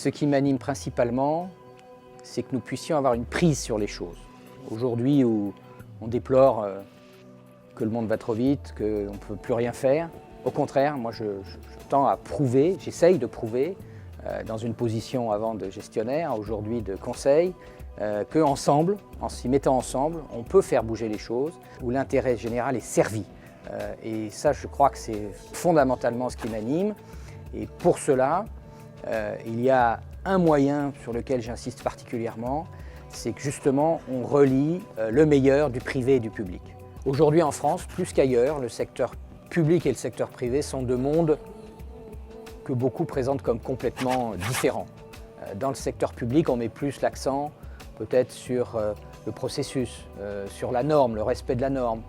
Ce qui m'anime principalement, c'est que nous puissions avoir une prise sur les choses. Aujourd'hui où on déplore que le monde va trop vite, qu'on ne peut plus rien faire, au contraire, moi je tends à prouver, j'essaye de prouver, dans une position avant de gestionnaire, aujourd'hui de conseil, qu'ensemble, en s'y mettant ensemble, on peut faire bouger les choses, où l'intérêt général est servi. Et ça, je crois que c'est fondamentalement ce qui m'anime. Et pour cela, il y a un moyen sur lequel j'insiste particulièrement, c'est que justement on relie le meilleur du privé et du public. Aujourd'hui en France, plus qu'ailleurs, le secteur public et le secteur privé sont deux mondes que beaucoup présentent comme complètement différents. Dans le secteur public, on met plus l'accent peut-être sur le processus, sur la norme, le respect de la norme,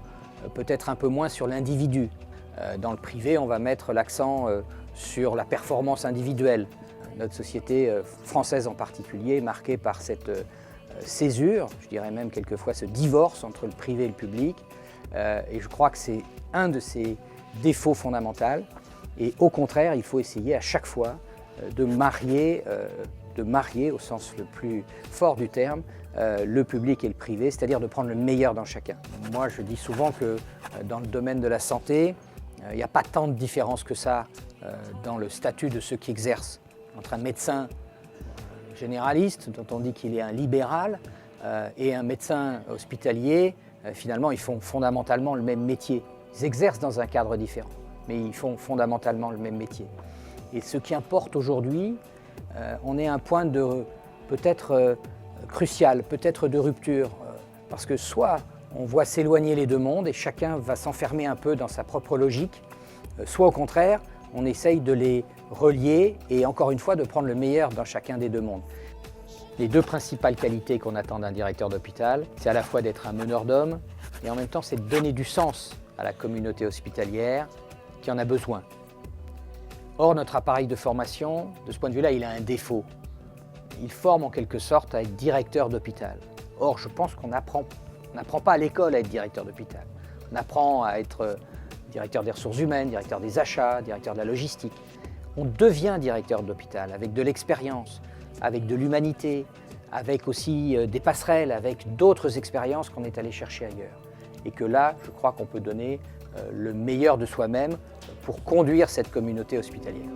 peut-être un peu moins sur l'individu. Dans le privé, on va mettre l'accent sur la performance individuelle. Notre société française en particulier est marquée par cette césure, je dirais même quelquefois ce divorce entre le privé et le public. Et je crois que c'est un de ces défauts fondamentaux. Et au contraire, il faut essayer à chaque fois de marier au sens le plus fort du terme, le public et le privé, c'est-à-dire de prendre le meilleur dans chacun. Moi, je dis souvent que dans le domaine de la santé, il n'y a pas tant de différence que ça dans le statut de ceux qui exercent. Entre un médecin généraliste, dont on dit qu'il est un libéral, et un médecin hospitalier, finalement, ils font fondamentalement le même métier. Ils exercent dans un cadre différent, mais ils font fondamentalement le même métier. Et ce qui importe aujourd'hui, on est à un point de peut-être crucial, peut-être de rupture, parce que soit on voit s'éloigner les deux mondes et chacun va s'enfermer un peu dans sa propre logique, soit au contraire, on essaye de les relier et encore une fois de prendre le meilleur dans chacun des deux mondes. Les deux principales qualités qu'on attend d'un directeur d'hôpital, c'est à la fois d'être un meneur d'hommes et en même temps c'est de donner du sens à la communauté hospitalière qui en a besoin. Or, notre appareil de formation, de ce point de vue-là, il a un défaut. Il forme en quelque sorte à être directeur d'hôpital. Or, je pense qu'on n'apprend pas à l'école à être directeur d'hôpital. On apprend à être directeur des ressources humaines, directeur des achats, directeur de la logistique. On devient directeur d'hôpital avec de l'expérience, avec de l'humanité, avec aussi des passerelles, avec d'autres expériences qu'on est allé chercher ailleurs. Et que là, je crois qu'on peut donner le meilleur de soi-même pour conduire cette communauté hospitalière.